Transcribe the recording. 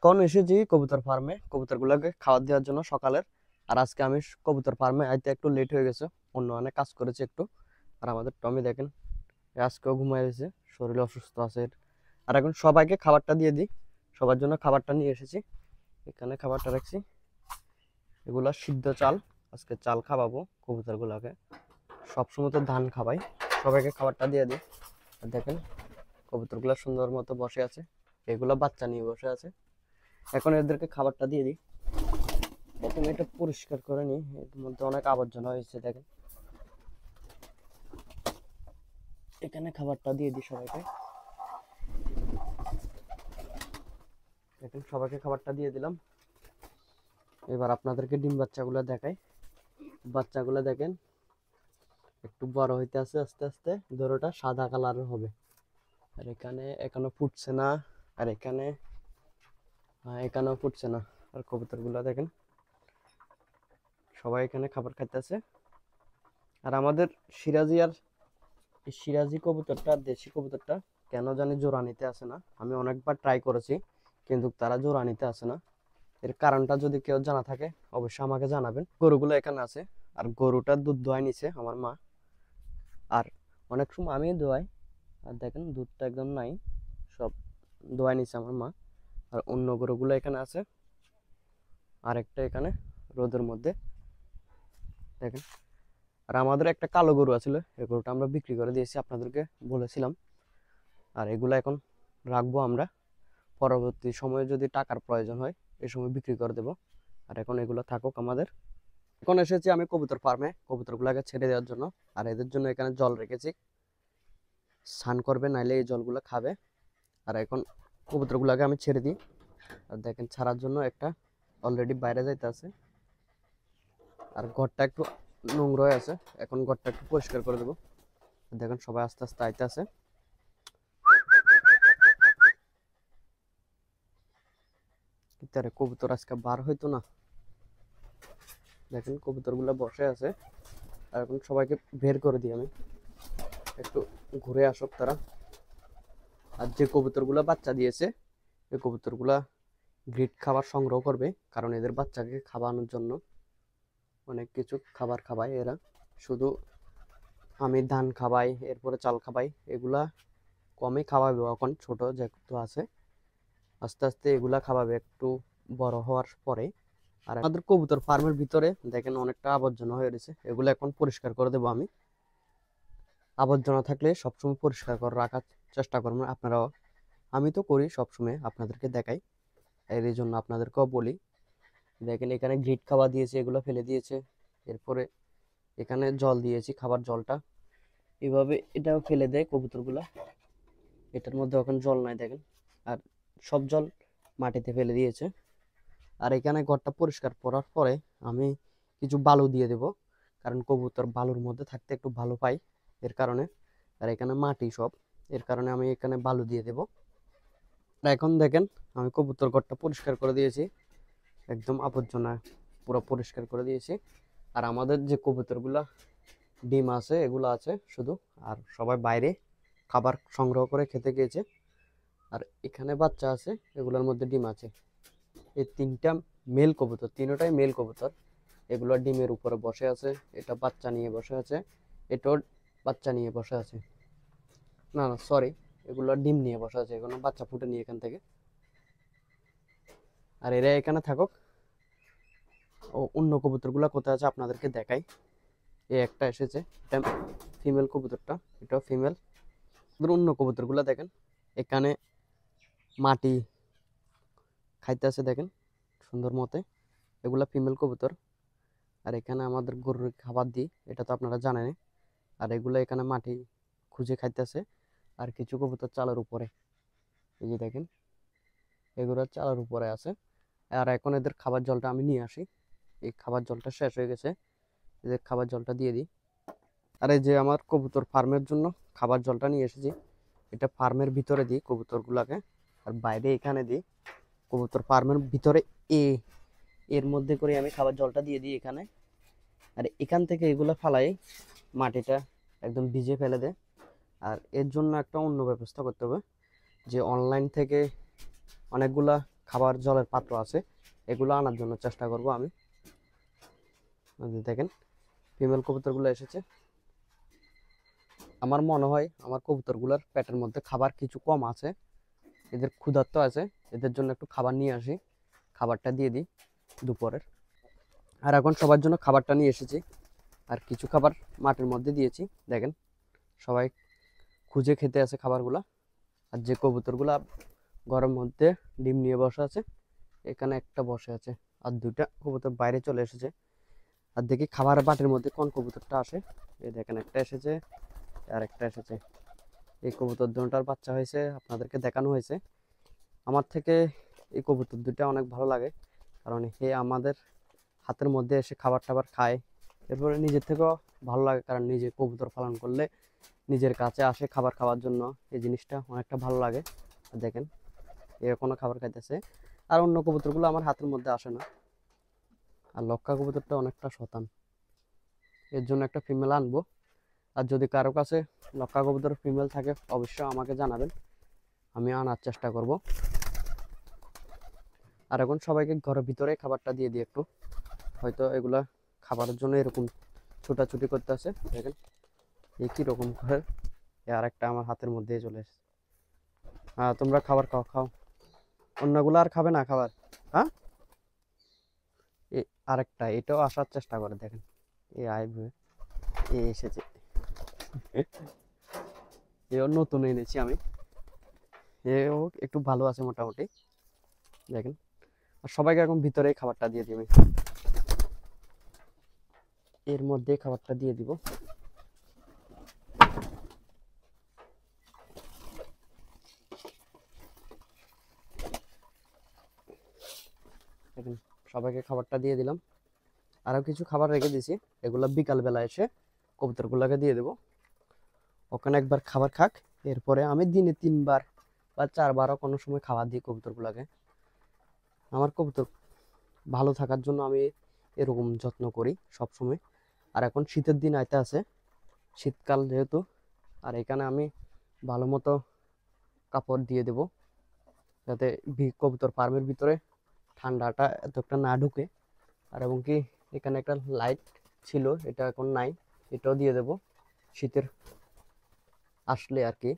কোন এসেছি কবুতর ফার্মে কবুতরগুলোকে খাবার দেওয়ার জন্য সকালের। আর আজকে আমি কবুতর ফার্মে আইতে একটু লেট হয়ে গেছে, অন্য অনেক কাজ করেছি একটু। আর আমাদের টমি দেখেন আজকেও ঘুমাই রয়েছে, শরীর অসুস্থ আছে এর। আর এখন সবাইকে খাবারটা দিয়ে দিই, সবার জন্য খাবারটা নিয়ে এসেছি, এখানে খাবারটা রাখছি। এগুলা সিদ্ধ চাল, আজকে চাল খাওয়াবো কবুতরগুলোকে। সবসময় তো ধান খাবাই, সবাইকে খাবারটা দিয়ে দিই। আর দেখেন কবুতরগুলো সুন্দর মতো বসে আছে, এগুলো বাচ্চা নিয়ে বসে আছে। এখন এদেরকে খাবারটা দিয়ে দিই। প্রথমে এটা পরিষ্কার করে নিই, এর মধ্যে অনেক আবর্জনা হয়েছে দেখেন। এখানে খাবারটা দিয়ে দিই সবাইকে। দেখেন সবাইকে খাবারটা দিয়ে দিলাম। এবার আপনাদেরকে ডিম বাচ্চাগুলো দেখাই। বাচ্চাগুলো দেখেন একটু বড় হইতে আছে আস্তে আস্তে, ধরোটা সাদা কালারের হবে। আর এখানে এখনো ফুটছে না, আর এখানে এখানেও ফুটছে না। আর কবুতরগুলো দেখেন সবাই এখানে খাবার খাইতেছে। আর আমাদের সিরাজি আর এই সিরাজি কবুতরটা, দেশি কবুতরটা কেন জানি জোড়া নিতে আসে না। আমি অনেকবার ট্রাই করেছি কিন্তু তারা জোড়া নিতে আসে না। এর কারণটা যদি কেউ জানা থাকে অবশ্যই আমাকে জানাবেন। গরুগুলো এখানে আছে, আর গরুটার দুধ দোয়াই নিছে আমার মা। আর অনেক সময় আমি দোয়াই, আর দেখেন দুধটা একদম নাই, সব দোয়াই নিছে আমার মা। আর অন্য গরুগুলো এখানে আছে, আরেকটা এখানে রোদের মধ্যে দেখেন। আর আমাদের একটা কালো গরু আছিল, এই গরুটা আমরা বিক্রি করে দিয়েছি, আপনাদেরকে বলেছিলাম। আর এগুলো এখন রাখবো আমরা, পরবর্তী সময়ে যদি টাকার প্রয়োজন হয় এই সময় বিক্রি করে দেব। আর এখন এগুলো থাকুক আমাদের। এখন এসেছি আমি কবুতর ফার্মে কবুতরগুলোকে ছেড়ে দেওয়ার জন্য। আর এদের জন্য এখানে জল রেখেছি, স্নান করবে নাইলে এই জলগুলো খাবে। আর এখন কবুতরগুলোকে আমি ছেড়ে দিই। আর দেখেন ছাড়ার জন্য একটা অলরেডি বাইরে যাইতে আছে। আর ঘরটা একটু নোংরা হয়ে আছে, এখন ঘরটা একটু পরিষ্কার করে দেবো। দেখেন সবাই আস্তে আস্তে আইতে আছে। তারে কবুতর আজকে বার হইতো না, দেখেন কবুতরগুলো বসে আছে। আর এখন সবাইকে বের করে দিই আমি, একটু ঘুরে আসুক তারা। আর যে কবুতরগুলো বাচ্চা দিয়েছে এই কবুতরগুলা গ্রিড খাবার সংগ্রহ করবে, কারণ এদের বাচ্চাকে খাওয়ানোর জন্য অনেক কিছু খাবার খাওয়ায় এরা। শুধু আমি ধান খাওয়াই, এরপরে চাল খাওয়াই, এগুলা কমই খাওয়াবে এখন, ছোট যেহেতু আছে। আস্তে আস্তে এগুলা খাওয়াবে একটু বড় হওয়ার পরে। আর আমাদের কবুতর ফার্মের ভিতরে দেখেন অনেকটা আবর্জনা হয়ে রয়েছে, এগুলো এখন পরিষ্কার করে দেবো আমি। আবর্জনা থাকলে সবসময় পরিষ্কার করে রাখার চেষ্টা করবেন আপনারাও। আমি তো করি সবসময়, আপনাদেরকে দেখাই, এই জন্য আপনাদেরকেও বলি। দেখেন এখানে গ্রিট খাবার দিয়েছে, এগুলো ফেলে দিয়েছে। এরপরে এখানে জল দিয়েছি, খাবার জলটা এভাবে এটাও ফেলে দেয় কবুতরগুলা। এটার মধ্যে এখন জল নাই দেখেন। আর সব জল মাটিতে ফেলে দিয়েছে। আর এখানে ঘরটা পরিষ্কার করার পরে আমি কিছু বালু দিয়ে দেব, কারণ কবুতর বালুর মধ্যে থাকতে একটু ভালো পাই এর কারণে। আর এখানে মাটি সব, এর কারণে আমি এখানে বালু দিয়ে দেব। আর এখন দেখেন আমি কবুতর ঘরটা পরিষ্কার করে দিয়েছি, একদম আবর্জনা পুরো পরিষ্কার করে দিয়েছি। আর আমাদের যে কবুতরগুলা ডিম আছে এগুলো আছে শুধু, আর সবাই বাইরে খাবার সংগ্রহ করে খেতে গিয়েছে। আর এখানে বাচ্চা আছে, এগুলোর মধ্যে ডিম আছে। এই তিনটা মেল কবুতর, তিনটাই মেল কবুতর। এগুলো ডিমের উপরে বসে আছে, এটা বাচ্চা নিয়ে বসে আছে, এটাও বাচ্চা নিয়ে বসে আছে। না না সরি, এগুলো ডিম নিয়ে বসে আছে, এখনো বাচ্চা ফুটে নিয়ে এখান থেকে। আর এরা এখানে থাকুক। ও অন্য কবুতরগুলো কোথায় আছে আপনাদেরকে দেখাই। এই একটা এসেছে, এটা ফিমেল কবুতরটা, এটাও ফিমেল। অন্য কবুতরগুলো দেখেন এখানে মাটি খাইতে আছে দেখেন সুন্দর মতে, এগুলা ফিমেল কবুতর। আর এখানে আমাদের গরুর খাবার দিই, এটা তো আপনারা জানেন। আর এগুলো এখানে মাটি খুঁজে খাইতেছে। আর কিছু কবুতর চালের উপরে, এই যে দেখেন এগুলো চালের উপরে আছে। আর এখন এদের খাবার জলটা আমি নিয়ে আসি, এই খাবার জলটা শেষ হয়ে গেছে, এদের খাবার জলটা দিয়ে দিই। আর এই যে আমার কবুতর ফার্মের জন্য খাবার জলটা নিয়ে এসেছি, এটা ফার্মের ভিতরে দিই কবুতরগুলাকে, আর বাইরে এখানে দিই। কবুতর ফার্মের ভিতরে এ এর মধ্যে করে আমি খাবার জলটা দিয়ে দিই এখানে। আর এখান থেকে এগুলো ফালাই মাটিটা একদম ভিজে ফেলে দেয়। আর এর জন্য একটা অন্য ব্যবস্থা করতে হবে, যে অনলাইন থেকে অনেকগুলা খাবার জলের পাত্র আছে, এগুলো আনার জন্য চেষ্টা করব আমি। দেখেন ফিমেল কবুতরগুলো এসেছে। আমার মনে হয় আমার কবুতরগুলোর পেটের মধ্যে খাবার কিছু কম আছে, এদের ক্ষুধার্ত আছে, এদের জন্য একটু খাবার নিয়ে আসি, খাবারটা দিয়ে দিই দুপুরের। আর এখন সবার জন্য খাবারটা নিয়ে এসেছি, আর কিছু খাবার মাটির মধ্যে দিয়েছি। দেখেন সবাই খুঁজে খেতে আছে খাবারগুলা। আর যে কবুতরগুলা ঘরের মধ্যে ডিম নিয়ে বসে আছে, এখানে একটা বসে আছে, আর দুইটা কবুতর বাইরে চলে এসেছে। আর দেখি খাবারের বাটির মধ্যে কোন কবুতরটা আসে। এই দেখেন একটা এসেছে, আর একটা এসেছে। এই কবুতর দুটার বাচ্চা হয়েছে, আপনাদেরকে দেখানো হয়েছে। আমার থেকে এই কবুতর দুটা অনেক ভালো লাগে, কারণ হে আমাদের হাতের মধ্যে এসে খাবার টাবার খায়। এরপরে নিজের থেকেও ভালো লাগে, কারণ নিজে কবুতর পালন করলে নিজের কাছে আসে খাবার খাওয়ার জন্য, এই জিনিসটা অনেকটা ভালো লাগে। দেখেন এরকম খাবার খাইতেছে। আর অন্য কবুতরগুলো আমার হাতের মধ্যে আসে না। আর লক্ষা কবুতরটা অনেকটা শতান, এর জন্য একটা ফিমেল আনবো। আর যদি কারো কাছে লক্ষা কবুতর ফিমেল থাকে অবশ্যই আমাকে জানাবেন, আমি আনার চেষ্টা করব। আর এখন সবাইকে ঘরের ভিতরে খাবারটা দিয়ে দিই একটু, হয়তো এগুলা খাবারের জন্য এরকম ছোটাছুটি করতে আছে। দেখেন এই কীরকম করে, আর একটা আমার হাতের মধ্যে চলে এসেছে। হ্যাঁ তোমরা খাবার খাও, খাও, অন্যগুলো আর খাবে না খাবার। হ্যাঁ আরেকটা এটাও আসার চেষ্টা করে, দেখেন এ আইবে, এ এসেছে। এও নতুন এনেছি আমি, এও একটু ভালো আছে মোটামুটি। দেখেন আর সবাইকে এখন ভিতরে খাবারটা দিয়ে দিই আমি, এর মধ্যে খাবারটা দিয়ে দিব। দেখেন সবাইকে খাবারটা দিয়ে দিলাম। আরও কিছু খাবার রেখে দিয়েছি, এগুলো বিকালবেলা এসে কবুতরগুলোকে দিয়ে দেবো, ওখানে একবার খাবার খাক। এরপরে আমি দিনে 3 বার বা 4বারও কোনো সময় খাবার দিই কবুতরগুলোকে। আমার কবুতর ভালো থাকার জন্য আমি এরকম যত্ন করি সব সময়। আর এখন শীতের দিন আইতে আছে, শীতকাল যেহেতু, আর এখানে আমি ভালো মতো কাপড় দিয়ে দেব, যাতে কবুতর ফার্মের ভিতরে ঠান্ডাটা এত একটা না ঢুকে। আর এবং কি এখানে একটা লাইট ছিল, এটা এখন নাই, এটাও দিয়ে দেব শীতের আসলে আর কি।